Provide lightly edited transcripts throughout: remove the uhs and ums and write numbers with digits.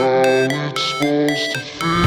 it's supposed to feel.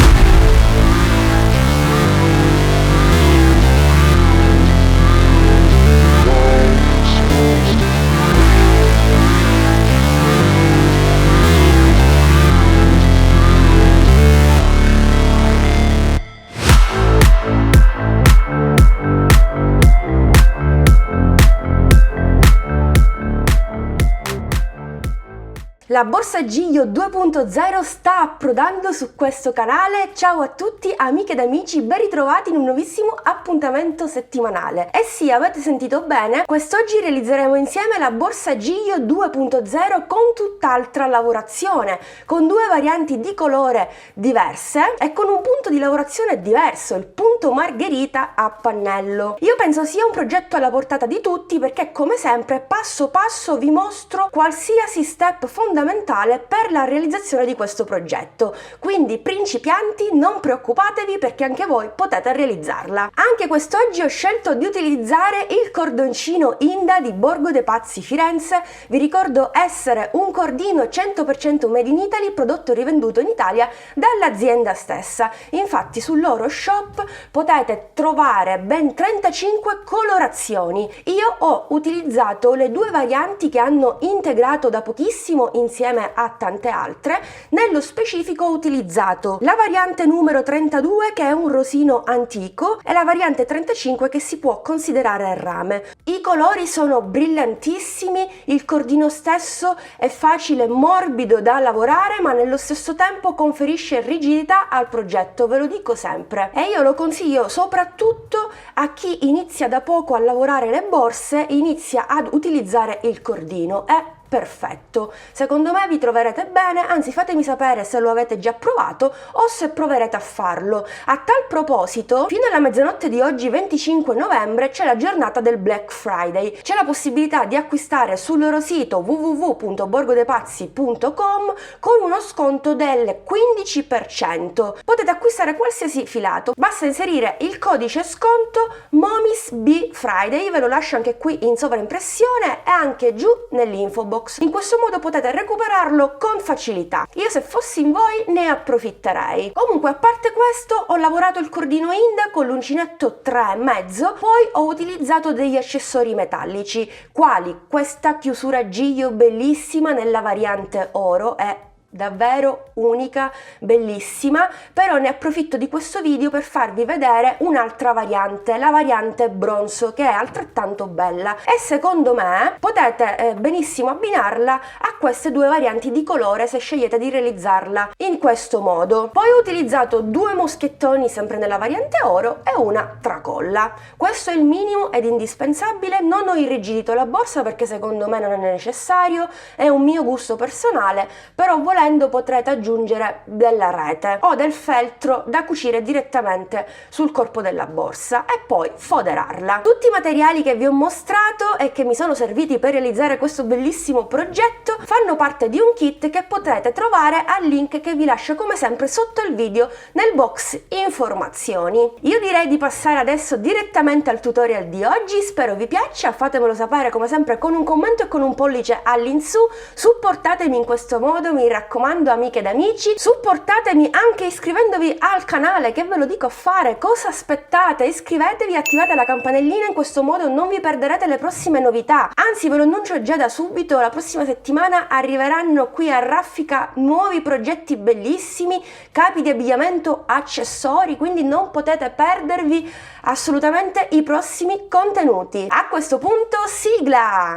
La borsa Giglio 2.0 sta approdando su questo canale. Ciao a tutti amiche ed amici, ben ritrovati in un nuovissimo appuntamento settimanale. E sì, avete sentito bene, quest'oggi realizzeremo insieme la borsa Giglio 2.0 con tutt'altra lavorazione, con due varianti di colore diverse e con un punto di lavorazione diverso, il punto margherita a pannello. Io penso sia un progetto alla portata di tutti perché, come sempre, passo passo vi mostro qualsiasi step fondamentale per la realizzazione di questo progetto, quindi principianti non preoccupatevi perché anche voi potete realizzarla. Anche quest'oggi ho scelto di utilizzare il cordoncino Inda di Borgo dei Pazzi Firenze. Vi ricordo essere un cordino 100% made in Italy, prodotto e rivenduto in Italia dall'azienda stessa. Infatti sul loro shop potete trovare ben 35 colorazioni. Io ho utilizzato le due varianti che hanno integrato da pochissimo insieme a tante altre. Nello specifico ho utilizzato la variante numero 32 che è un rosino antico e la variante 35 che si può considerare rame. I colori sono brillantissimi, il cordino stesso è facile e morbido da lavorare ma nello stesso tempo conferisce rigidità al progetto, ve lo dico sempre, e io lo consiglio soprattutto a chi inizia da poco a lavorare le borse, inizia ad utilizzare il cordino. È perfetto, secondo me vi troverete bene, anzi fatemi sapere se lo avete già provato o se proverete a farlo. A tal proposito, fino alla mezzanotte di oggi 25 novembre c'è la giornata del Black Friday, c'è la possibilità di acquistare sul loro sito www.borgodepazzi.com con uno sconto del 15%. Potete acquistare qualsiasi filato, basta inserire il codice sconto MOMISBFriday, ve lo lascio anche qui in sovraimpressione e anche giù nell'info box. In questo modo potete recuperarlo con facilità. Io se fossi in voi ne approfitterei. Comunque, a parte questo, ho lavorato il cordino Inda con l'uncinetto 3,5, poi ho utilizzato degli accessori metallici, quali questa chiusura giglio bellissima nella variante oro, è davvero unica, bellissima, però ne approfitto di questo video per farvi vedere un'altra variante, la variante bronzo, che è altrettanto bella e secondo me potete benissimo abbinarla a queste due varianti di colore se scegliete di realizzarla in questo modo. Poi ho utilizzato due moschettoni sempre nella variante oro e una tracolla. Questo è il minimo ed indispensabile. Non ho irrigidito la borsa perché secondo me non è necessario, è un mio gusto personale, però volendo potrete aggiungere della rete o del feltro da cucire direttamente sul corpo della borsa e poi foderarla. Tutti i materiali che vi ho mostrato e che mi sono serviti per realizzare questo bellissimo progetto fanno parte di un kit che potrete trovare al link che vi lascio come sempre sotto il video nel box informazioni. Io direi di passare adesso direttamente al tutorial di oggi, spero vi piaccia, fatemelo sapere come sempre con un commento e con un pollice all'insù, supportatemi in questo modo, mi raccomando amiche ed amici, supportatemi anche iscrivendovi al canale, che ve lo dico a fare, cosa aspettate? Iscrivetevi, attivate la campanellina, in questo modo non vi perderete le prossime novità, anzi ve lo annuncio già da subito, la prossima settimana arriveranno qui a raffica nuovi progetti bellissimi, capi di abbigliamento, accessori, quindi non potete perdervi assolutamente i prossimi contenuti. A questo punto sigla!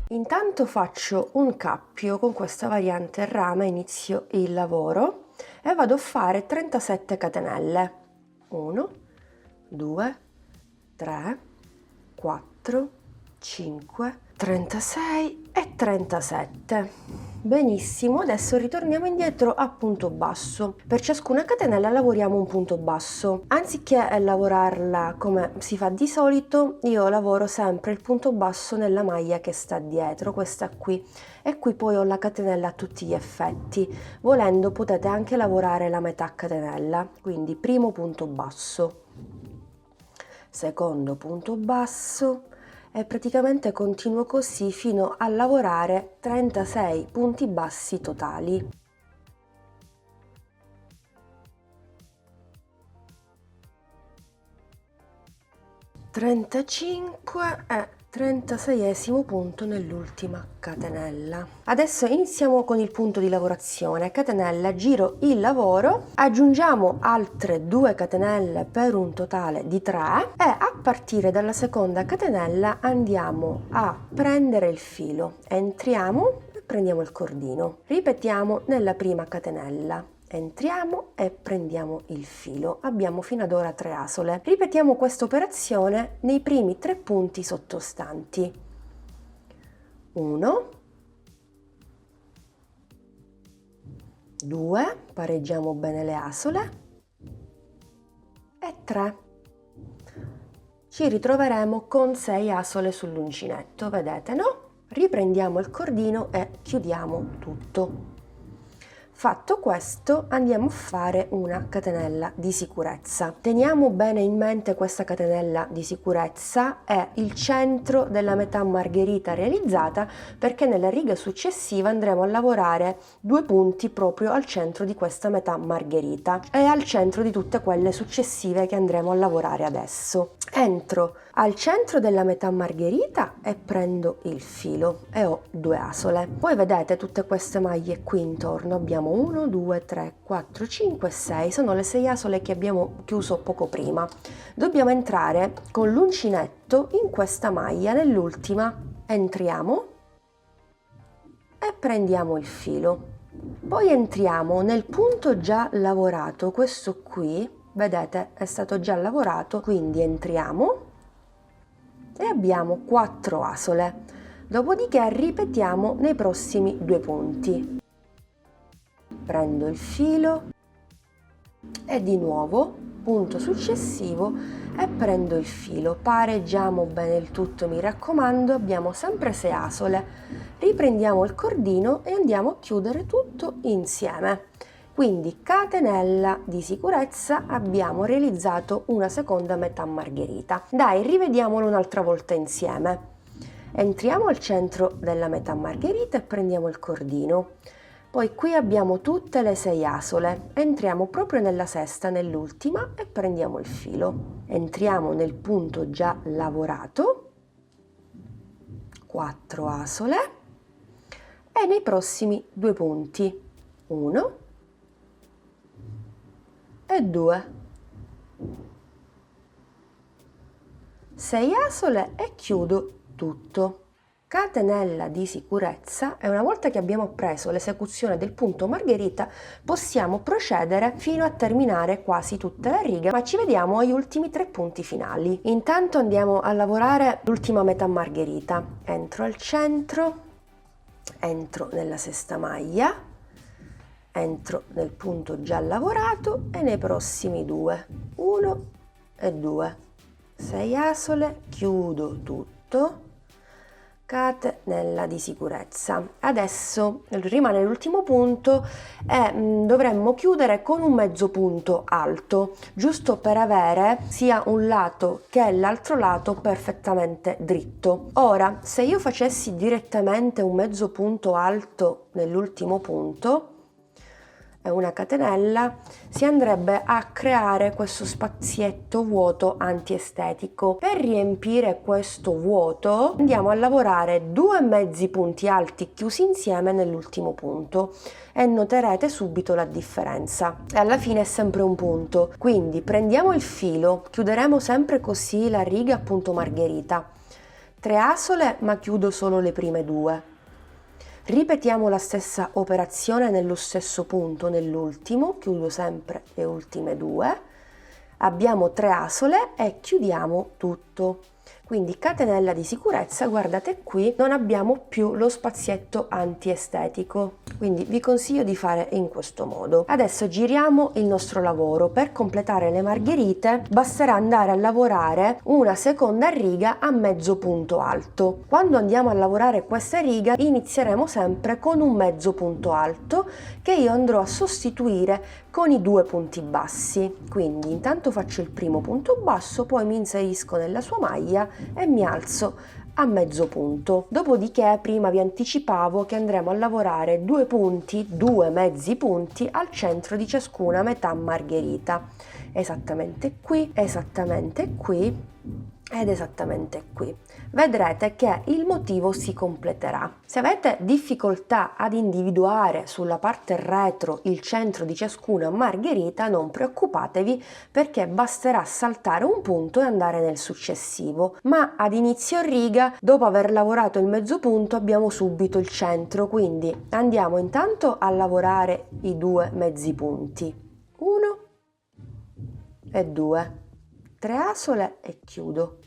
Intanto faccio un cappio con questa variante rame, inizio il lavoro e vado a fare 37 catenelle. 1, 2, 3, 4, 5, 36 e 37. Benissimo, adesso ritorniamo indietro a punto basso. Per ciascuna catenella lavoriamo un punto basso. Anziché lavorarla come si fa di solito, io lavoro sempre il punto basso nella maglia che sta dietro, questa qui, e qui poi ho la catenella a tutti gli effetti. Volendo potete anche lavorare la metà catenella, quindi primo punto basso, secondo punto basso e praticamente continuo così fino a lavorare 36 punti bassi totali. 35 e 36esimo punto nell'ultima catenella. Adesso iniziamo con il punto di lavorazione. Catenella, giro il lavoro, aggiungiamo altre 2 catenelle per un totale di 3 e a partire dalla seconda catenella andiamo a prendere il filo, entriamo e prendiamo il cordino, ripetiamo nella prima catenella. Entriamo e prendiamo il filo. Abbiamo fino ad ora 3 asole. Ripetiamo questa operazione nei primi 3 punti sottostanti. 1, 2, pareggiamo bene le asole e 3. Ci ritroveremo con 6 asole sull'uncinetto, vedete, no? Riprendiamo il cordino e chiudiamo tutto. Fatto questo, andiamo a fare una catenella di sicurezza. Teniamo bene in mente questa catenella di sicurezza è il centro della metà margherita realizzata, perché nella riga successiva andremo a lavorare 2 punti proprio al centro di questa metà margherita e al centro di tutte quelle successive che andremo a lavorare adesso. Entro al centro della metà margherita e prendo il filo e ho 2 asole. Poi vedete tutte queste maglie qui intorno, abbiamo 1, 2, 3, 4, 5, 6, sono le 6 asole che abbiamo chiuso poco prima. Dobbiamo entrare con l'uncinetto in questa maglia, nell'ultima, entriamo e prendiamo il filo. Poi entriamo nel punto già lavorato, questo qui, vedete, è stato già lavorato, quindi entriamo e abbiamo 4 asole. Dopodiché ripetiamo nei prossimi 2 punti. Prendo il filo e di nuovo punto successivo e prendo il filo. Pareggiamo bene il tutto, mi raccomando, abbiamo sempre 6 asole. Riprendiamo il cordino e andiamo a chiudere tutto insieme. Quindi catenella di sicurezza, abbiamo realizzato una seconda metà margherita. Dai, rivediamolo un'altra volta insieme. Entriamo al centro della metà margherita e prendiamo il cordino. Poi qui abbiamo tutte le 6 asole. Entriamo proprio nella sesta, nell'ultima, e prendiamo il filo. Entriamo nel punto già lavorato, 4 asole, e nei prossimi 2 punti, 1 e 2, 6 asole e chiudo tutto. Catenella di sicurezza, e una volta che abbiamo preso l'esecuzione del punto margherita possiamo procedere fino a terminare quasi tutte le righe, ma ci vediamo agli ultimi 3 punti finali. Intanto andiamo a lavorare l'ultima metà margherita. Entro al centro, entro nella sesta maglia, entro nel punto già lavorato e nei prossimi 2, 1 e 2, 6 asole, chiudo tutto, catenella di sicurezza. Adesso rimane l'ultimo punto e dovremmo chiudere con un mezzo punto alto, giusto per avere sia un lato che l'altro lato perfettamente dritto. Ora, se io facessi direttamente un mezzo punto alto nell'ultimo punto e una catenella, si andrebbe a creare questo spazietto vuoto antiestetico. Per riempire questo vuoto andiamo a lavorare 2 mezzi punti alti chiusi insieme nell'ultimo punto e noterete subito la differenza. E alla fine è sempre un punto, quindi prendiamo il filo, chiuderemo sempre così la riga a punto margherita, 3 asole ma chiudo solo le prime 2. Ripetiamo la stessa operazione nello stesso punto, nell'ultimo, chiudo sempre le ultime 2, abbiamo 3 asole e chiudiamo tutto. Quindi catenella di sicurezza, guardate qui, non abbiamo più lo spazietto antiestetico, quindi vi consiglio di fare in questo modo. Adesso giriamo il nostro lavoro. Per completare le margherite basterà andare a lavorare una seconda riga a mezzo punto alto. Quando andiamo a lavorare questa riga inizieremo sempre con un mezzo punto alto che io andrò a sostituire con i 2 punti bassi. Quindi intanto faccio il primo punto basso, poi mi inserisco nella sua maglia e mi alzo a mezzo punto. Dopodiché prima vi anticipavo che andremo a lavorare 2 punti, 2 mezzi punti al centro di ciascuna metà margherita, esattamente qui ed esattamente qui. Vedrete che il motivo si completerà. Se avete difficoltà ad individuare sulla parte retro il centro di ciascuna margherita, non preoccupatevi, perché basterà saltare un punto e andare nel successivo, ma ad inizio riga, dopo aver lavorato il mezzo punto, abbiamo subito il centro, quindi andiamo intanto a lavorare i 2 mezzi punti, 1 e 2, 3 asole e chiudo.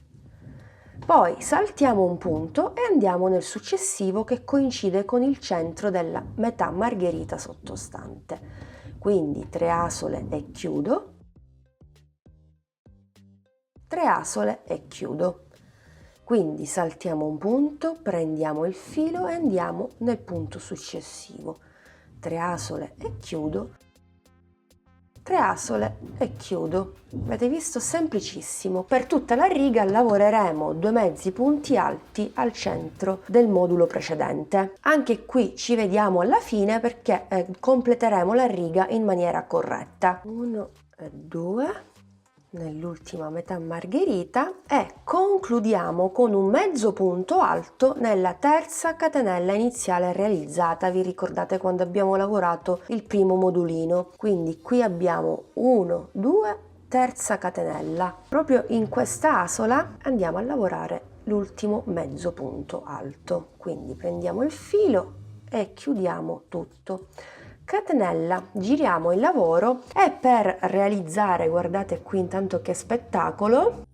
Poi saltiamo un punto e andiamo nel successivo che coincide con il centro della metà margherita sottostante. Quindi 3 asole e chiudo, 3 asole e chiudo. Quindi saltiamo un punto, prendiamo il filo e andiamo nel punto successivo. 3 asole e chiudo, 3 asole e chiudo. Avete visto? Semplicissimo. Per tutta la riga lavoreremo 2 mezzi punti alti al centro del modulo precedente. Anche qui ci vediamo alla fine, perché completeremo la riga in maniera corretta. 1 e 2 nell'ultima metà margherita e concludiamo con un mezzo punto alto nella terza catenella iniziale realizzata. Vi ricordate quando abbiamo lavorato il primo modulino? Quindi qui abbiamo 1, 2, terza catenella. Proprio in questa asola andiamo a lavorare l'ultimo mezzo punto alto. Quindi prendiamo il filo e chiudiamo tutto. Catenella, giriamo il lavoro e per realizzare, guardate qui intanto che spettacolo,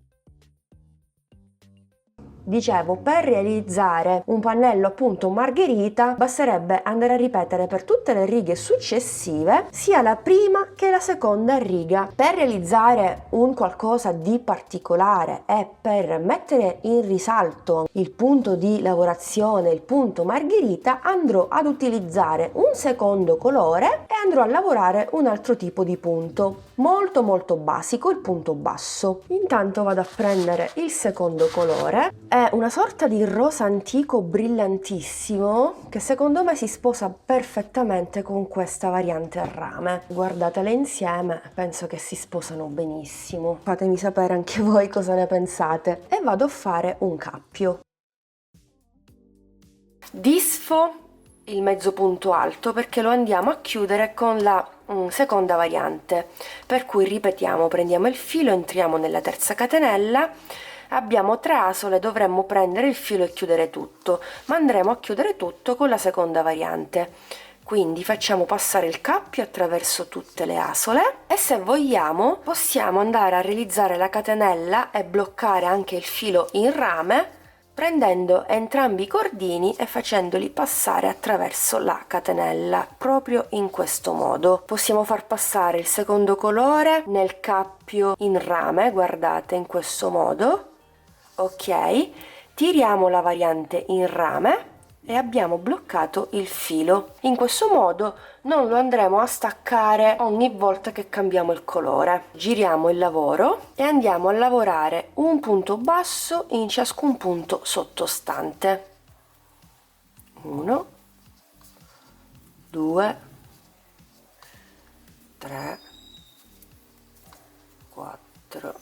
dicevo, per realizzare un pannello appunto margherita basterebbe andare a ripetere per tutte le righe successive sia la prima che la seconda riga. Per realizzare un qualcosa di particolare e per mettere in risalto il punto di lavorazione, il punto margherita, andrò ad utilizzare un secondo colore e andrò a lavorare un altro tipo di punto molto basico, il punto basso. Intanto vado a prendere il secondo colore, è una sorta di rosa antico brillantissimo che secondo me si sposa perfettamente con questa variante a rame. Guardatele insieme, penso che si sposano benissimo. Fatemi sapere anche voi cosa ne pensate. E vado a fare un cappio. Disfo il mezzo punto alto perché lo andiamo a chiudere con la seconda variante, per cui ripetiamo, prendiamo il filo, entriamo nella terza catenella, abbiamo 3 asole, dovremmo prendere il filo e chiudere tutto, ma andremo a chiudere tutto con la seconda variante. Quindi facciamo passare il cappio attraverso tutte le asole e se vogliamo possiamo andare a realizzare la catenella e bloccare anche il filo in rame, prendendo entrambi i cordini e facendoli passare attraverso la catenella, proprio in questo modo. Possiamo far passare il secondo colore nel cappio in rame, guardate, in questo modo. Ok, tiriamo la variante in rame e abbiamo bloccato il filo. In questo modo non lo andremo a staccare ogni volta che cambiamo il colore. Giriamo il lavoro e andiamo a lavorare un punto basso in ciascun punto sottostante. 1, 2, 3, 4,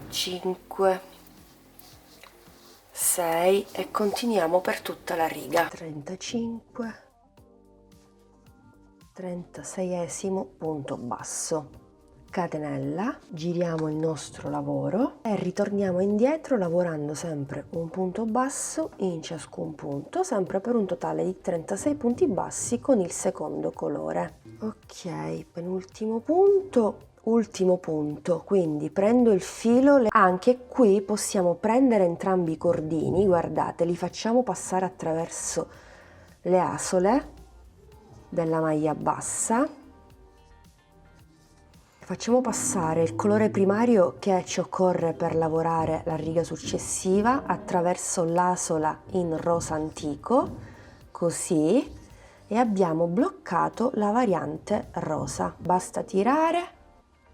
5, 6 e continuiamo per tutta la riga. 35, 36esimo punto basso, catenella, giriamo il nostro lavoro e ritorniamo indietro lavorando sempre un punto basso in ciascun punto, sempre per un totale di 36 punti bassi con il secondo colore. Ok, penultimo punto. Ultimo punto, quindi prendo il filo, anche qui possiamo prendere entrambi i cordini, guardate, li facciamo passare attraverso le asole della maglia bassa, facciamo passare il colore primario che ci occorre per lavorare la riga successiva attraverso l'asola in rosa antico, così, e abbiamo bloccato la variante rosa. Basta tirare.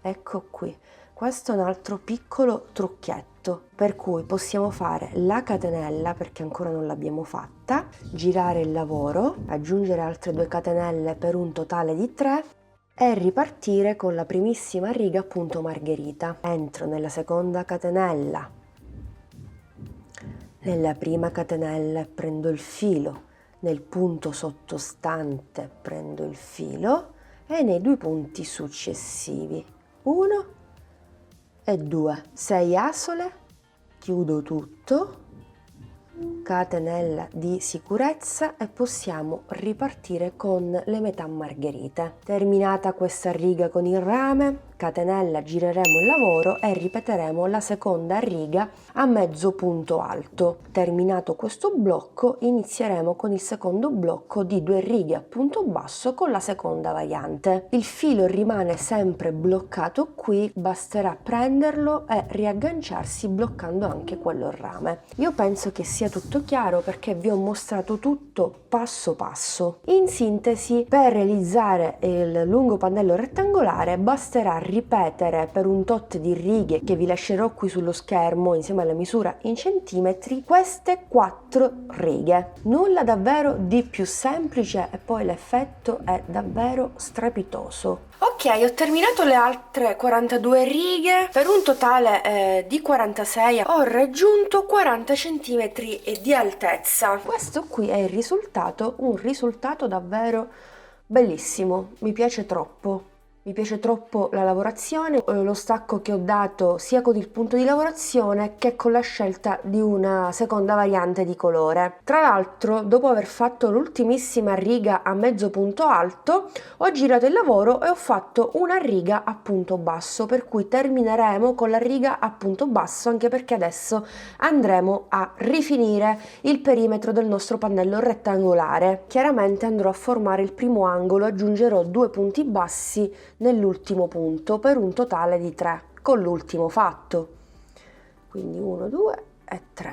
Ecco qui, Questo è un altro piccolo trucchetto, per cui possiamo fare la catenella, perché ancora non l'abbiamo fatta, girare il lavoro, aggiungere altre 2 catenelle per un totale di 3 e ripartire con la primissima riga a punto margherita. Entro nella seconda catenella, nella prima catenella prendo il filo, nel punto sottostante prendo il filo e nei 2 punti successivi 1 e 2, 6 asole, chiudo tutto, catenella di sicurezza e possiamo ripartire con le metà margherite. Terminata questa riga con il rame, catenella, gireremo il lavoro e ripeteremo la seconda riga a mezzo punto alto. Terminato questo blocco, inizieremo con il secondo blocco di 2 righe a punto basso con la seconda variante. Il filo rimane sempre bloccato qui, basterà prenderlo e riagganciarsi bloccando anche quello rame. Io penso che sia tutto chiaro perché vi ho mostrato tutto passo passo. In sintesi, per realizzare il lungo pannello rettangolare basterà ripetere per un tot di righe che vi lascerò qui sullo schermo insieme alla misura in centimetri queste 4 righe. Nulla davvero di più semplice e poi l'effetto è davvero strepitoso. Ok, ho terminato le altre 42 righe per un totale di 46. Ho raggiunto 40 cm di altezza. Questo qui è il risultato, un risultato davvero bellissimo, mi piace troppo. Mi piace troppo la lavorazione, lo stacco che ho dato sia con il punto di lavorazione che con la scelta di una seconda variante di colore. Tra l'altro, dopo aver fatto l'ultimissima riga a mezzo punto alto, ho girato il lavoro e ho fatto una riga a punto basso, per cui termineremo con la riga a punto basso, anche perché adesso andremo a rifinire il perimetro del nostro pannello rettangolare. Chiaramente andrò a formare il primo angolo, aggiungerò 2 punti bassi nell'ultimo punto per un totale di 3 con l'ultimo fatto, quindi 1, 2 e 3.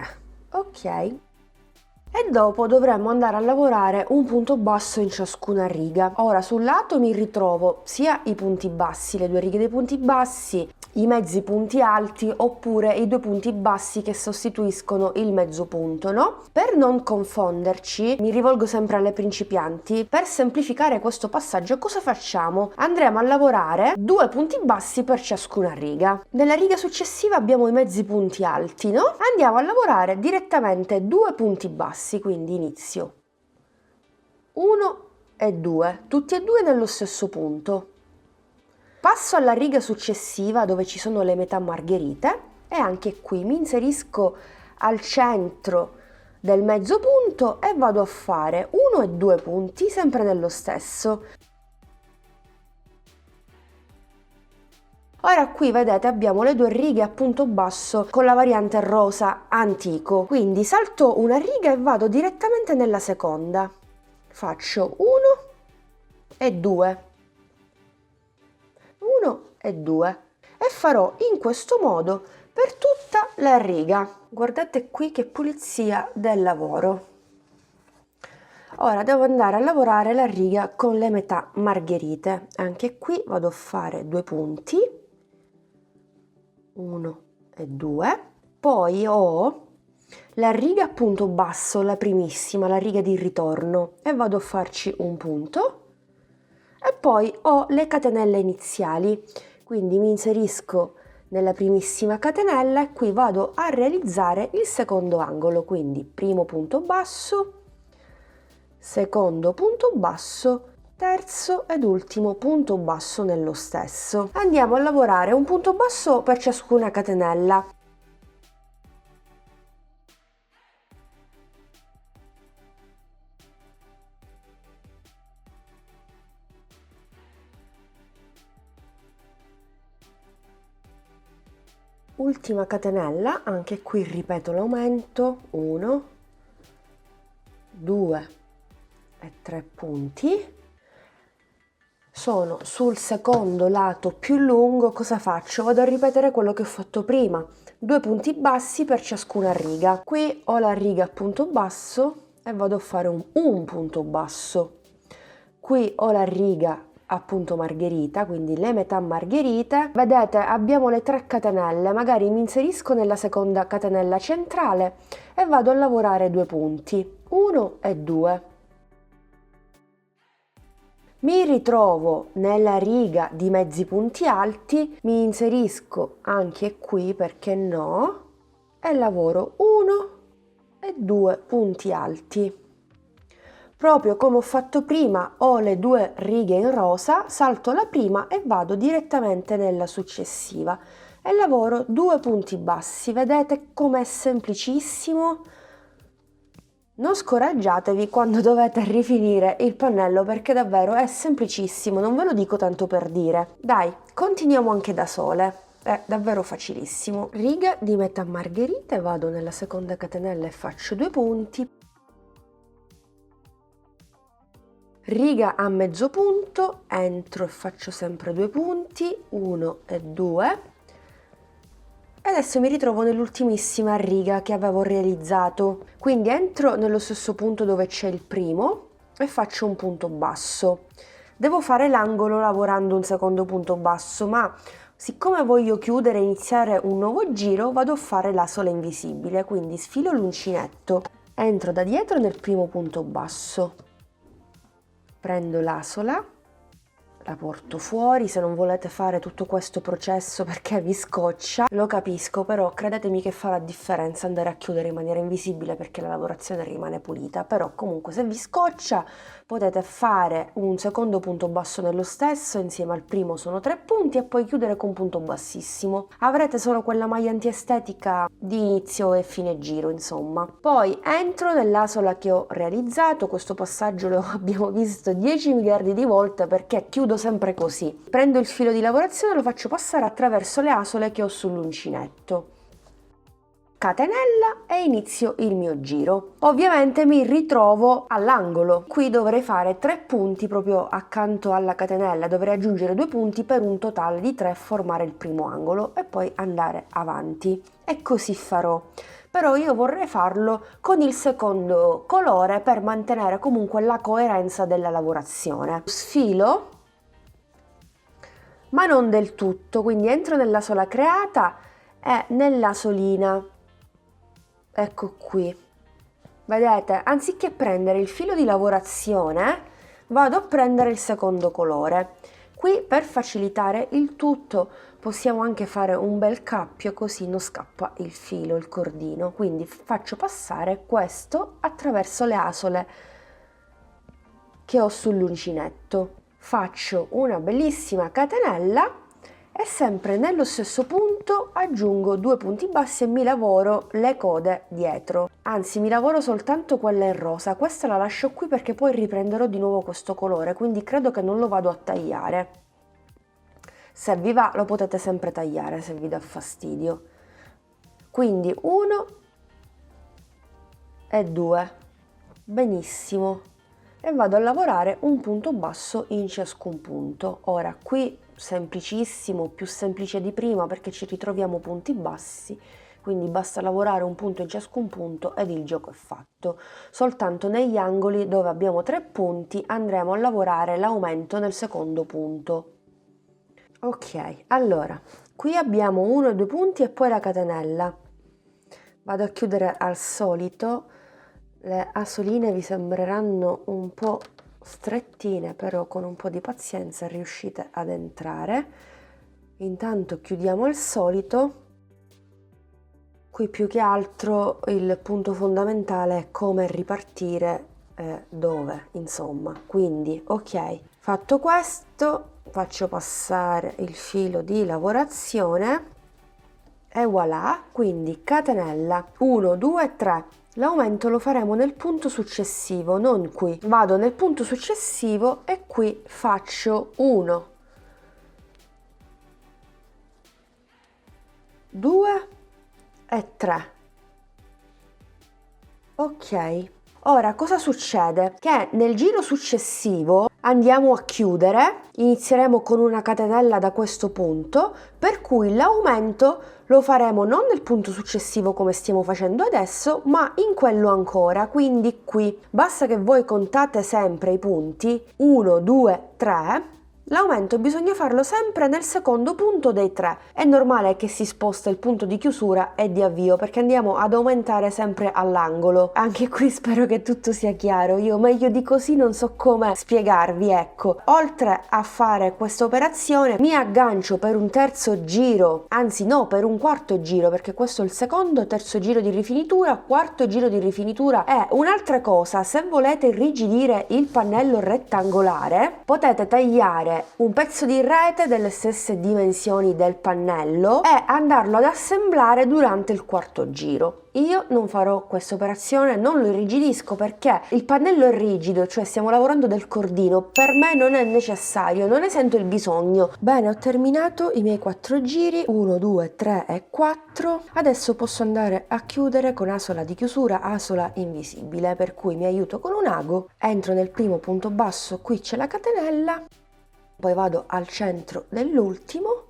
Ok, e dopo dovremmo andare a lavorare un punto basso in ciascuna riga. Ora sul lato mi ritrovo sia i punti bassi, le 2 righe dei punti bassi, i mezzi punti alti oppure i 2 punti bassi che sostituiscono il mezzo punto, no? Per non confonderci, mi rivolgo sempre alle principianti, per semplificare questo passaggio cosa facciamo? Andremo a lavorare 2 punti bassi per ciascuna riga. Nella riga successiva abbiamo i mezzi punti alti, no? Andiamo a lavorare direttamente 2 punti bassi, quindi inizio 1 e 2, tutti e 2 nello stesso punto. Passo alla riga successiva dove ci sono le metà margherite e anche qui mi inserisco al centro del mezzo punto e vado a fare 1 e 2 punti sempre nello stesso. Ora qui vedete abbiamo le 2 righe a punto basso con la variante rosa antico, quindi salto una riga e vado direttamente nella seconda. Faccio 1 e 2. 1 e 2 e farò in questo modo per tutta la riga. Guardate qui che pulizia del lavoro. Ora devo andare a lavorare la riga con le metà margherite. Anche qui vado a fare 2 punti, 1 e 2, poi ho la riga a punto basso, la primissima, la riga di ritorno, e vado a farci un punto. E poi ho le catenelle iniziali, quindi mi inserisco nella primissima catenella e qui vado a realizzare il secondo angolo, quindi primo punto basso, secondo punto basso, terzo ed ultimo punto basso nello stesso. Andiamo a lavorare un punto basso per ciascuna catenella. Ultima catenella, anche qui ripeto l'aumento, 1, 2 e 3 punti. Sono sul secondo lato più lungo, cosa faccio? Vado a ripetere quello che ho fatto prima, 2 punti bassi per ciascuna riga. Qui ho la riga a punto basso e vado a fare un punto basso. Qui ho la riga a punto margherita, quindi le metà margherite. Vedete, abbiamo le 3 catenelle, magari mi inserisco nella seconda catenella centrale e vado a lavorare 2 punti, 1 e 2. Mi ritrovo nella riga di mezzi punti alti, mi inserisco anche qui, perché no, e lavoro 1 e 2 punti alti. Proprio come ho fatto prima, ho le 2 righe in rosa, salto la prima e vado direttamente nella successiva e lavoro 2 punti bassi. Vedete com'è semplicissimo? Non scoraggiatevi quando dovete rifinire il pannello, perché davvero è semplicissimo, non ve lo dico tanto per dire. Dai, continuiamo anche da sole. È davvero facilissimo. Riga di metà margherita, vado nella seconda catenella e faccio 2 punti. Riga a mezzo punto, entro e faccio sempre 2 punti, 1 e 2. E adesso mi ritrovo nell'ultimissima riga che avevo realizzato. Quindi entro nello stesso punto dove c'è il primo e faccio un punto basso. Devo fare l'angolo lavorando un secondo punto basso, ma siccome voglio chiudere e iniziare un nuovo giro, vado a fare l'asola invisibile, quindi sfilo l'uncinetto, entro da dietro nel primo punto basso, prendo l'asola, la porto fuori. Se non volete fare tutto questo processo perché vi scoccia, lo capisco, però credetemi che fa la differenza andare a chiudere in maniera invisibile, perché la lavorazione rimane pulita. Però comunque se vi scoccia potete fare un secondo punto basso nello stesso, insieme al primo sono 3 punti, e poi chiudere con punto bassissimo. Avrete solo quella maglia antiestetica di inizio e fine giro, insomma. Poi entro nell'asola che ho realizzato. Questo passaggio lo abbiamo visto 10 miliardi di volte perché chiudo sempre così. Prendo il filo di lavorazione e lo faccio passare attraverso le asole che ho sull'uncinetto, catenella e inizio il mio giro. Ovviamente mi ritrovo all'angolo, qui dovrei fare 3 punti proprio accanto alla catenella, dovrei aggiungere 2 punti per un totale di 3, formare il primo angolo e poi andare avanti, e così farò. Però io vorrei farlo con il secondo colore per mantenere comunque la coerenza della lavorazione. Sfilo, ma non del tutto, quindi entro nell'asola creata e nell'asolina, ecco qui, vedete, anziché prendere il filo di lavorazione vado a prendere il secondo colore. Qui, per facilitare il tutto, possiamo anche fare un bel cappio, così non scappa il filo, il cordino. Quindi faccio passare questo attraverso le asole che ho sull'uncinetto, faccio una bellissima catenella e sempre nello stesso punto aggiungo 2 punti bassi e mi lavoro le code dietro. Anzi, mi lavoro soltanto quella in rosa, questa la lascio qui perché poi riprenderò di nuovo questo colore, quindi credo che non lo vado a tagliare. Se vi va lo potete sempre tagliare se vi dà fastidio. Quindi 1 e 2, benissimo, e vado a lavorare un punto basso in ciascun punto. Ora qui semplicissimo, più semplice di prima perché ci ritroviamo punti bassi, quindi basta lavorare un punto in ciascun punto ed il gioco è fatto. Soltanto negli angoli dove abbiamo 3 punti andremo a lavorare l'aumento nel secondo punto. Ok, allora qui abbiamo 1 e 2 punti e poi la catenella. Vado a chiudere al solito. Le asoline vi sembreranno un po' strettine, però con un po' di pazienza riuscite ad entrare. Intanto chiudiamo al solito. Qui più che altro il punto fondamentale è come ripartire dove, insomma. Quindi ok, fatto questo faccio passare il filo di lavorazione e voilà, quindi catenella 1, 2, 3. L'aumento lo faremo nel punto successivo, non qui. Vado nel punto successivo e qui faccio 1, 2 e 3. Ok. Ora cosa succede? Che nel giro successivo andiamo a chiudere, inizieremo con una catenella da questo punto, per cui l'aumento lo faremo non nel punto successivo come stiamo facendo adesso, ma in quello ancora, quindi qui. Basta che voi contate sempre i punti 1, 2, 3 L'aumento bisogna farlo sempre nel secondo punto dei 3. È normale che si sposta il punto di chiusura e di avvio perché andiamo ad aumentare sempre all'angolo. Anche qui spero che tutto sia chiaro, io meglio di così non so come spiegarvi, ecco. Oltre a fare questa operazione mi aggancio per un terzo giro, anzi no, per un quarto giro, perché questo è il secondo, terzo giro di rifinitura, quarto giro di rifinitura. E un'altra cosa, se volete irrigidire il pannello rettangolare potete tagliare un pezzo di rete delle stesse dimensioni del pannello e andarlo ad assemblare durante il quarto giro. Io non farò questa operazione, non lo irrigidisco perché il pannello è rigido, cioè stiamo lavorando del cordino, per me non è necessario, non ne sento il bisogno. Bene, ho terminato i miei 4 giri, 1, 2, 3 e 4. Adesso posso andare a chiudere con asola di chiusura, asola invisibile, per cui mi aiuto con un ago, entro nel primo punto basso, qui c'è la catenella, poi vado al centro dell'ultimo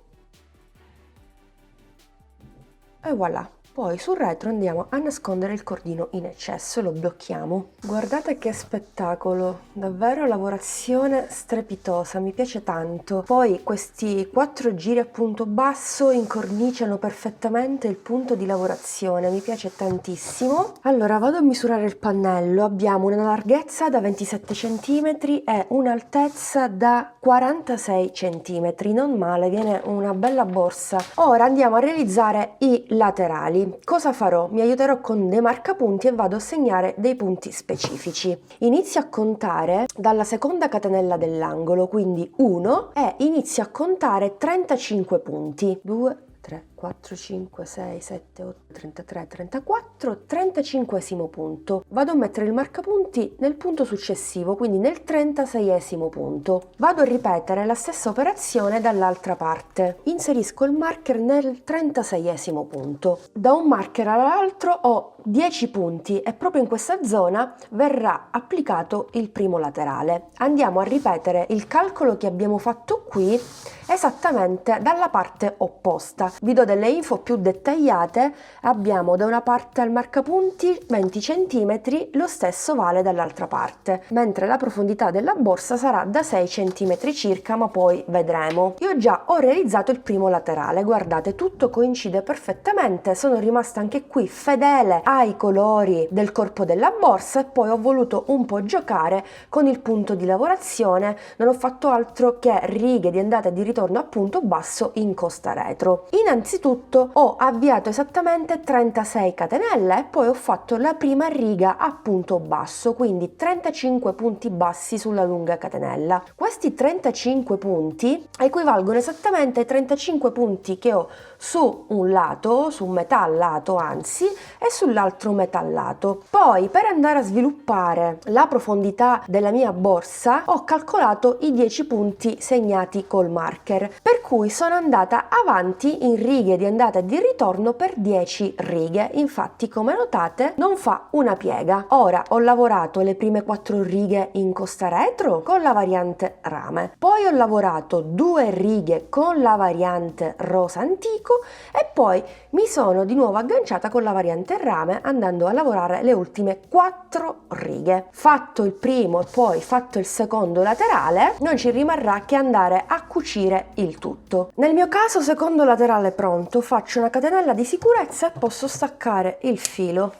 e voilà. Poi sul retro andiamo a nascondere il cordino in eccesso e lo blocchiamo. Guardate che spettacolo, davvero lavorazione strepitosa, mi piace tanto. Poi questi 4 giri a punto basso incorniciano perfettamente il punto di lavorazione, mi piace tantissimo. Allora vado a misurare il pannello, abbiamo una larghezza da 27 cm e un'altezza da 46 cm, non male, viene una bella borsa. Ora andiamo a realizzare i laterali. Cosa farò? Mi aiuterò con dei marcapunti e vado a segnare dei punti specifici. Inizio a contare dalla seconda catenella dell'angolo, quindi 1, e inizio a contare 35 punti. 2, 3, 4, 5, 6, 7, 8, 33, 34, 35esimo punto. Vado a mettere il marcapunti nel punto successivo, quindi nel 36esimo punto. Vado a ripetere la stessa operazione dall'altra parte. Inserisco il marker nel 36esimo punto. Da un marker all'altro ho 10 punti e proprio in questa zona verrà applicato il primo laterale. Andiamo a ripetere il calcolo che abbiamo fatto qui esattamente dalla parte opposta. Vi do delle info più dettagliate. Abbiamo da una parte al marcapunti 20 cm, lo stesso vale dall'altra parte, mentre la profondità della borsa sarà da 6 cm circa, ma poi vedremo. Io già ho realizzato il primo laterale, guardate, tutto coincide perfettamente, sono rimasta anche qui fedele ai colori del corpo della borsa e poi ho voluto un po' giocare con il punto di lavorazione, non ho fatto altro che righe di andata e di ritorno a punto basso in costa retro. Innanzitutto ho avviato esattamente 36 catenelle e poi ho fatto la prima riga a punto basso, quindi 35 punti bassi sulla lunga catenella. Questi 35 punti equivalgono esattamente ai 35 punti che ho su un lato, su metà lato anzi, e sull'altro metà lato. Poi per andare a sviluppare la profondità della mia borsa ho calcolato i 10 punti segnati col marker, per cui sono andata avanti in righe di andata e di ritorno per 10 righe. Infatti, come notate, non fa una piega. Ora ho lavorato le prime 4 righe in costa retro con la variante rame, poi ho lavorato 2 righe con la variante rosa antico e poi mi sono di nuovo agganciata con la variante rame andando a lavorare le ultime 4 righe. Fatto il primo e poi fatto il secondo laterale, non ci rimarrà che andare a cucire il tutto. Nel mio caso, secondo laterale pronto, faccio una catenella di sicurezza e posso staccare il filo,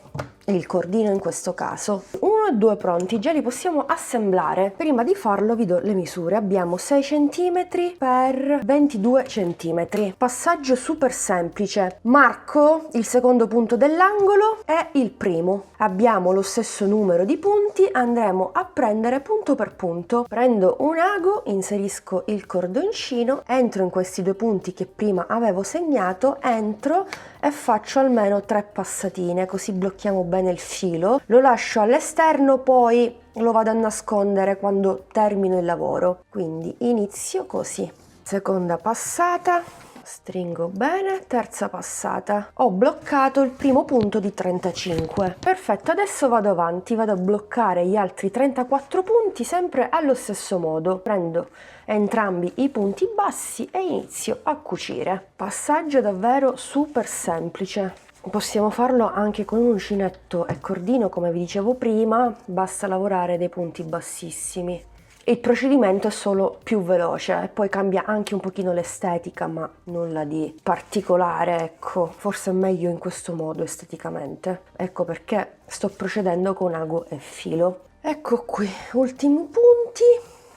il cordino in questo caso. 1 e 2 pronti, già li possiamo assemblare. Prima di farlo vi do le misure. Abbiamo 6 cm per 22 cm. Passaggio super semplice. Marco il secondo punto dell'angolo e il primo. Abbiamo lo stesso numero di punti, andremo a prendere punto per punto. Prendo un ago, inserisco il cordoncino, entro in questi 2 punti che prima avevo segnato, entro e faccio almeno 3 passatine, così blocchiamo bene il filo. Lo lascio all'esterno, poi lo vado a nascondere quando termino il lavoro. Quindi inizio così. Seconda passata, stringo bene, terza passata. Ho bloccato il primo punto di 35. Perfetto, adesso vado avanti, vado a bloccare gli altri 34 punti sempre allo stesso modo. Prendo entrambi i punti bassi e inizio a cucire. Passaggio davvero super semplice. Possiamo farlo anche con un uncinetto e cordino, come vi dicevo prima, basta lavorare dei punti bassissimi. Il procedimento è solo più veloce e poi cambia anche un pochino l'estetica, ma nulla di particolare, ecco, forse è meglio in questo modo esteticamente. Ecco perché sto procedendo con ago e filo. Ecco qui, ultimi punti,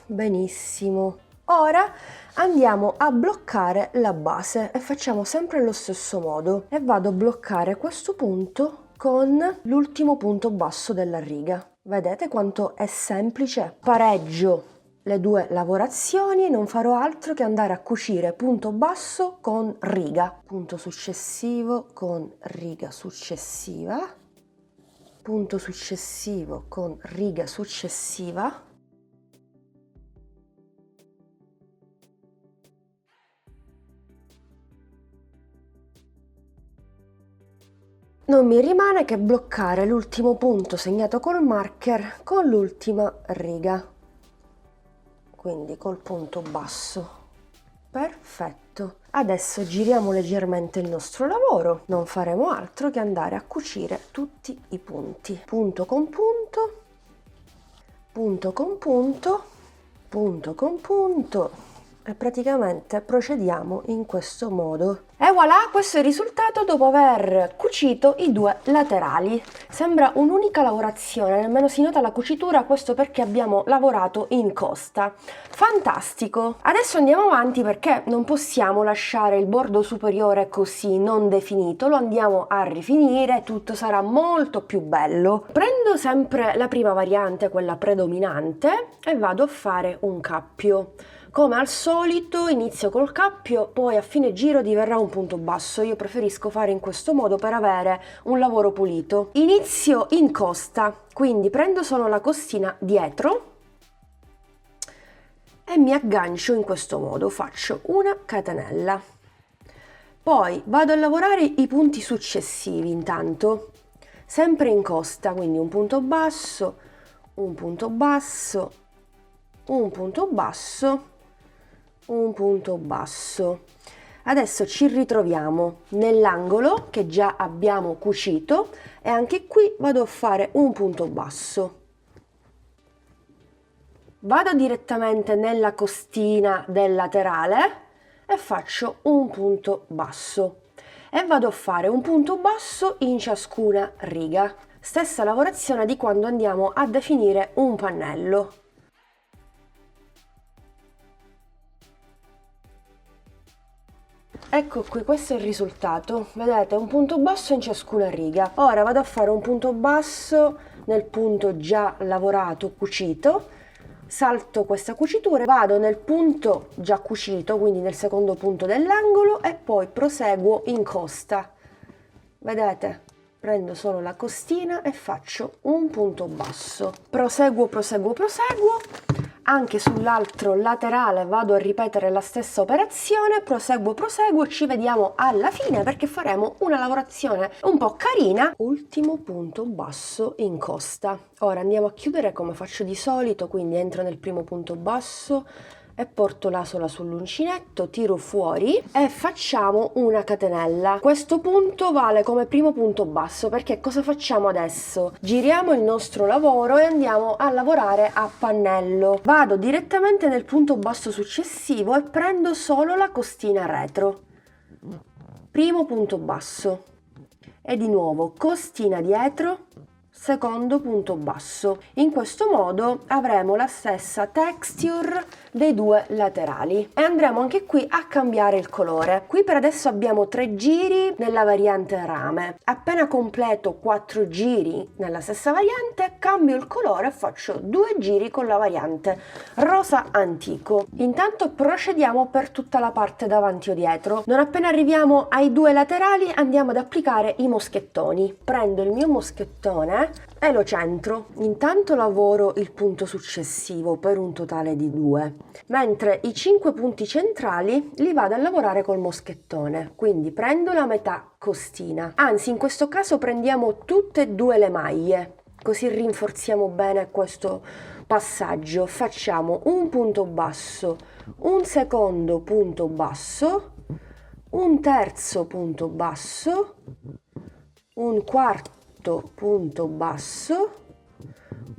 benissimo. Ora andiamo a bloccare la base e facciamo sempre allo stesso modo e vado a bloccare questo punto con l'ultimo punto basso della riga. Vedete quanto è semplice? Pareggio le due lavorazioni e non farò altro che andare a cucire punto basso con riga, punto successivo con riga successiva, punto successivo con riga successiva, non mi rimane che bloccare l'ultimo punto segnato col marker con l'ultima riga, quindi col punto basso. Perfetto. Adesso giriamo leggermente il nostro lavoro, non faremo altro che andare a cucire tutti i punti, punto con punto, punto con punto, punto con punto. E praticamente procediamo in questo modo. E voilà, questo è il risultato dopo aver cucito i due laterali. Sembra un'unica lavorazione, nemmeno si nota la cucitura, questo perché abbiamo lavorato in costa. Fantastico! Adesso andiamo avanti perché non possiamo lasciare il bordo superiore così non definito, lo andiamo a rifinire, tutto sarà molto più bello. Prendo sempre la prima variante, quella predominante, e vado a fare un cappio. Come al solito inizio col cappio, poi a fine giro diverrà un punto basso. Io preferisco fare in questo modo per avere un lavoro pulito. Inizio in costa, quindi prendo solo la costina dietro e mi aggancio in questo modo, faccio una catenella. Poi vado a lavorare i punti successivi intanto, sempre in costa, quindi un punto basso, un punto basso, un punto basso, un punto basso. Adesso ci ritroviamo nell'angolo che già abbiamo cucito e anche qui vado a fare un punto basso. Vado direttamente nella costina del laterale e faccio un punto basso e vado a fare un punto basso in ciascuna riga. Stessa lavorazione di quando andiamo a definire un pannello. Ecco qui, questo è il risultato, vedete, un punto basso in ciascuna riga. Ora vado a fare un punto basso nel punto già lavorato, cucito, salto questa cucitura, vado nel punto già cucito, quindi nel secondo punto dell'angolo e poi proseguo in costa. Vedete? Prendo solo la costina e faccio un punto basso. Proseguo, proseguo, proseguo. Anche sull'altro laterale vado a ripetere la stessa operazione, proseguo, proseguo, ci vediamo alla fine perché faremo una lavorazione un po' carina. Ultimo punto basso in costa. Ora andiamo a chiudere come faccio di solito, quindi entro nel primo punto basso e porto l'asola sull'uncinetto, tiro fuori e facciamo una catenella. Questo punto vale come primo punto basso perché cosa facciamo adesso? Giriamo il nostro lavoro e andiamo a lavorare a pannello. Vado direttamente nel punto basso successivo e prendo solo la costina retro. Primo punto basso e di nuovo costina dietro, secondo punto basso. In questo modo avremo la stessa texture dei due laterali e andremo anche qui a cambiare il colore. Qui per adesso abbiamo 3 giri nella variante rame. Appena completo 4 giri nella stessa variante cambio il colore e faccio 2 giri con la variante rosa antico. Intanto procediamo per tutta la parte davanti o dietro. Non appena arriviamo ai due laterali andiamo ad applicare i moschettoni. Prendo il mio moschettone e lo centro. Intanto lavoro il punto successivo per un totale di 2, mentre i 5 punti centrali li vado a lavorare col moschettone, quindi prendo la metà costina, anzi in questo caso prendiamo tutte e due le maglie, così rinforziamo bene questo passaggio. Facciamo un punto basso, un secondo punto basso, un terzo punto basso, un quarto punto basso,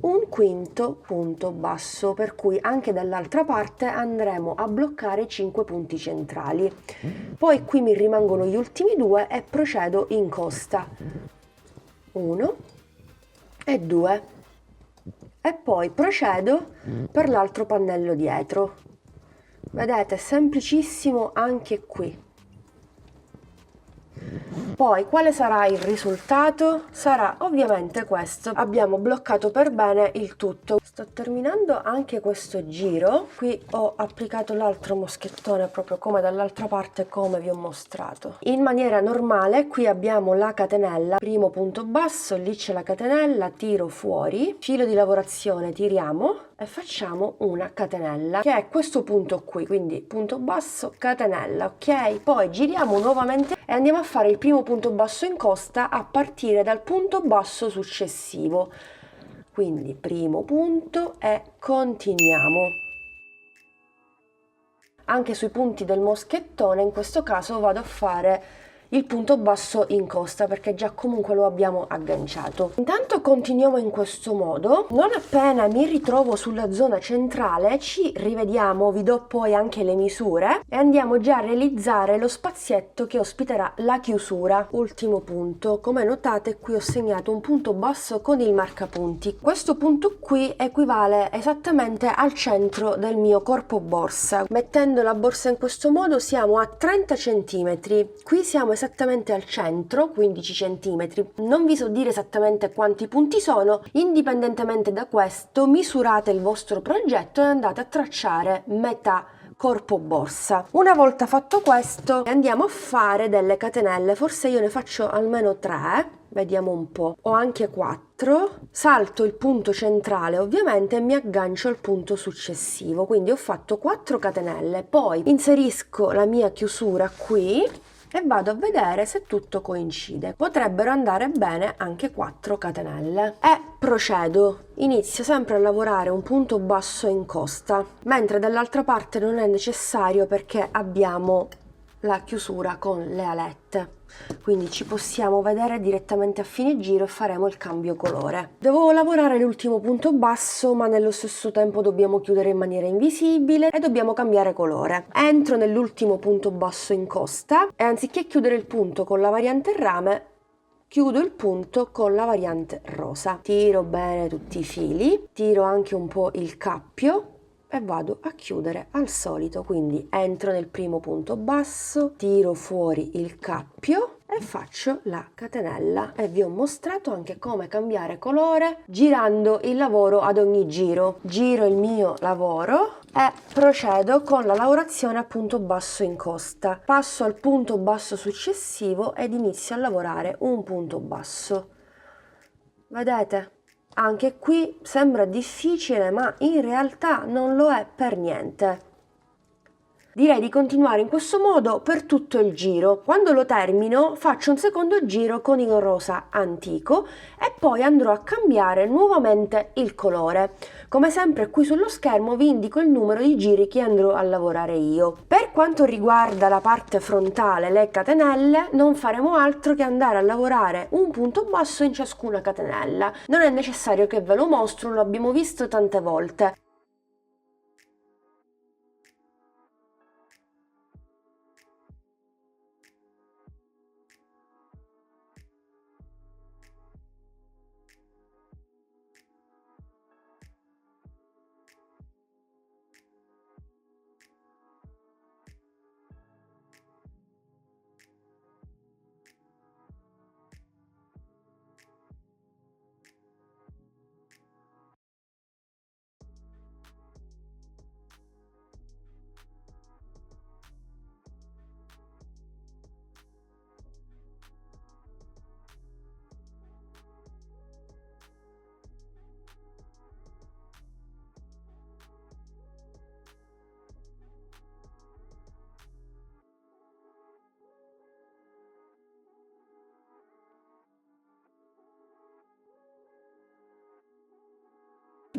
un quinto punto basso, per cui anche dall'altra parte andremo a bloccare i 5 punti centrali. Poi qui mi rimangono gli ultimi due e procedo in costa. 1 e 2. E poi procedo per l'altro pannello dietro. Vedete, semplicissimo anche qui. Poi quale sarà il risultato? Sarà ovviamente questo. Abbiamo bloccato per bene il tutto. Sto terminando anche questo giro. Qui ho applicato l'altro moschettone proprio come dall'altra parte, come vi ho mostrato. In maniera normale qui abbiamo la catenella, primo punto basso, lì c'è la catenella, tiro fuori, filo di lavorazione, tiriamo e facciamo una catenella, che è questo punto qui, quindi punto basso, catenella, ok? Poi giriamo nuovamente e andiamo a fare il primo punto basso in costa a partire dal punto basso successivo. Quindi primo punto e continuiamo. Anche sui punti del moschettone in questo caso vado a fare il punto basso in costa perché già comunque lo abbiamo agganciato. Intanto continuiamo in questo modo. Non appena mi ritrovo sulla zona centrale ci rivediamo, vi do poi anche le misure e andiamo già a realizzare lo spazietto che ospiterà la chiusura. Ultimo punto, come notate qui ho segnato un punto basso con il marcapunti. Questo punto qui equivale esattamente al centro del mio corpo borsa. Mettendo la borsa in questo modo siamo a 30 cm. Qui siamo esattamente al centro, 15 cm. Non vi so dire esattamente quanti punti sono, indipendentemente da questo misurate il vostro progetto e andate a tracciare metà corpo borsa. Una volta fatto questo andiamo a fare delle catenelle, forse io ne faccio almeno 3, vediamo un po', o anche 4, salto il punto centrale ovviamente e mi aggancio al punto successivo, quindi ho fatto 4 catenelle, poi inserisco la mia chiusura qui e vado a vedere se tutto coincide. Potrebbero andare bene anche 4 catenelle e procedo. Inizio sempre a lavorare un punto basso in costa, mentre dall'altra parte non è necessario perché abbiamo la chiusura con le alette, quindi ci possiamo vedere direttamente a fine giro e faremo il cambio colore. Devo lavorare l'ultimo punto basso, ma nello stesso tempo dobbiamo chiudere in maniera invisibile e dobbiamo cambiare colore. Entro nell'ultimo punto basso in costa e anziché chiudere il punto con la variante rame, chiudo il punto con la variante rosa. Tiro bene tutti i fili, tiro anche un po' il cappio e vado a chiudere al solito, quindi entro nel primo punto basso, tiro fuori il cappio e faccio la catenella e vi ho mostrato anche come cambiare colore girando il lavoro ad ogni giro. Giro il mio lavoro e procedo con la lavorazione a punto basso in costa. Passo al punto basso successivo ed inizio a lavorare un punto basso. Vedete? Anche qui sembra difficile, ma in realtà non lo è per niente. Direi di continuare in questo modo per tutto il giro. Quando lo termino faccio un secondo giro con il rosa antico e poi andrò a cambiare nuovamente il colore. Come sempre qui sullo schermo vi indico il numero di giri che andrò a lavorare io. Per quanto riguarda la parte frontale, le catenelle, non faremo altro che andare a lavorare un punto basso in ciascuna catenella. Non è necessario che ve lo mostro, lo abbiamo visto tante volte.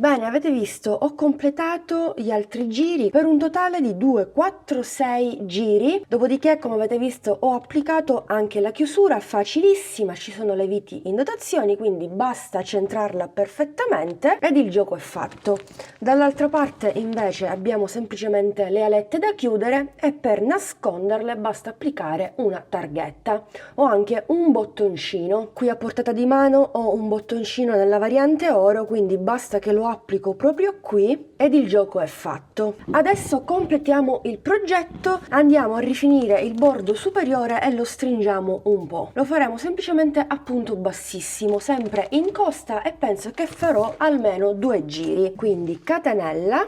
Bene, avete visto, ho completato gli altri giri per un totale di 2, 4, 6 giri, dopodiché come avete visto ho applicato anche la chiusura, facilissima, ci sono le viti in dotazione, quindi basta centrarla perfettamente ed il gioco è fatto. Dall'altra parte invece abbiamo semplicemente le alette da chiudere e per nasconderle basta applicare una targhetta. Ho anche un bottoncino, qui a portata di mano ho un bottoncino nella variante oro, quindi basta che lo applico proprio qui ed il gioco è fatto. Adesso completiamo il progetto, andiamo a rifinire il bordo superiore e lo stringiamo un po'. Lo faremo semplicemente a punto bassissimo, sempre in costa, e penso che farò almeno 2 giri, quindi catenella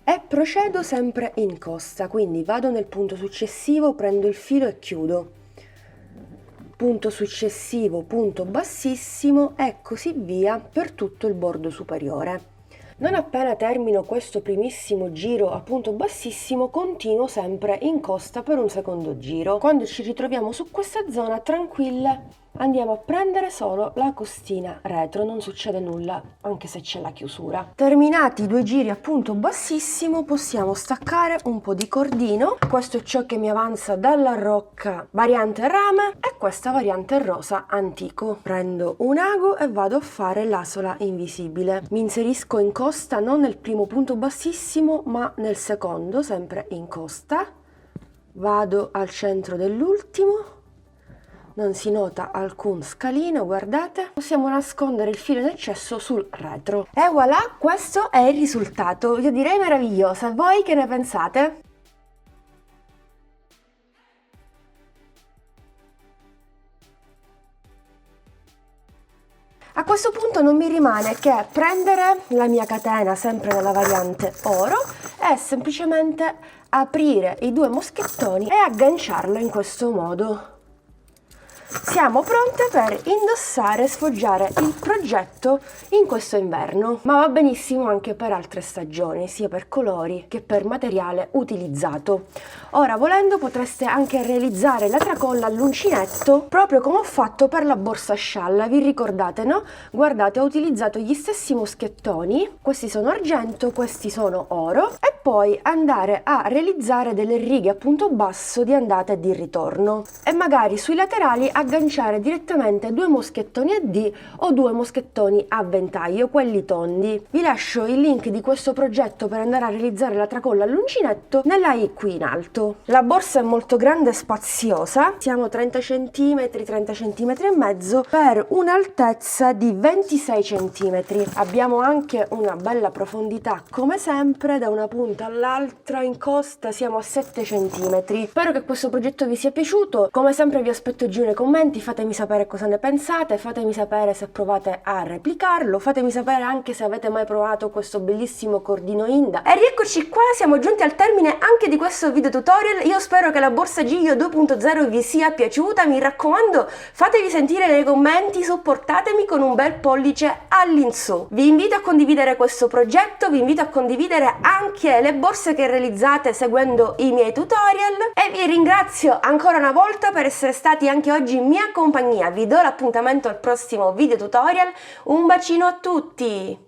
e procedo sempre in costa, quindi vado nel punto successivo, prendo il filo e chiudo. Punto successivo, punto bassissimo e così via per tutto il bordo superiore. Non appena termino questo primissimo giro a punto bassissimo, continuo sempre in costa per un secondo giro. Quando ci ritroviamo su questa zona, tranquille, andiamo a prendere solo la costina retro, non succede nulla anche se c'è la chiusura. Terminati i 2 giri a punto bassissimo, possiamo staccare un po' di cordino. Questo è ciò che mi avanza dalla rocca variante rame e questa variante rosa antico. Prendo un ago e vado a fare l'asola invisibile. Mi inserisco in costa non nel primo punto bassissimo ma nel secondo, sempre in costa. Vado al centro dell'ultimo. Non si nota alcun scalino, guardate. Possiamo nascondere il filo in eccesso sul retro. E voilà, questo è il risultato. Io direi meravigliosa. Voi che ne pensate? A questo punto non mi rimane che prendere la mia catena sempre nella variante oro e semplicemente aprire i 2 moschettoni e agganciarla in questo modo. Siamo pronte per indossare e sfoggiare il progetto in questo inverno, ma va benissimo anche per altre stagioni, sia per colori che per materiale utilizzato. Ora, volendo, potreste anche realizzare la tracolla all'uncinetto, proprio come ho fatto per la borsa scialla, vi ricordate, no? Guardate, ho utilizzato gli stessi moschettoni, questi sono argento, questi sono oro, e poi andare a realizzare delle righe a punto basso di andata e di ritorno, e magari sui laterali agganciare direttamente 2 moschettoni a D o 2 moschettoni a ventaglio, quelli tondi. Vi lascio il link di questo progetto per andare a realizzare la tracolla all'uncinetto nella i qui in alto. La borsa è molto grande e spaziosa, siamo 30 cm, 30 cm e mezzo per un'altezza di 26 cm. Abbiamo anche una bella profondità come sempre, da una punta all'altra in costa siamo a 7 cm. Spero che questo progetto vi sia piaciuto, come sempre vi aspetto giù nei commenti, fatemi sapere cosa ne pensate, fatemi sapere se provate a replicarlo, fatemi sapere anche se avete mai provato questo bellissimo cordino Inda. E rieccoci qua, siamo giunti al termine anche di questo video tutorial. Io spero che la borsa Giglio 2.0 vi sia piaciuta, mi raccomando fatevi sentire nei commenti, supportatemi con un bel pollice all'insù. Vi invito a condividere questo progetto, vi invito a condividere anche le borse che realizzate seguendo i miei tutorial e vi ringrazio ancora una volta per essere stati anche oggi in mia compagnia. Vi do l'appuntamento al prossimo video tutorial, un bacino a tutti!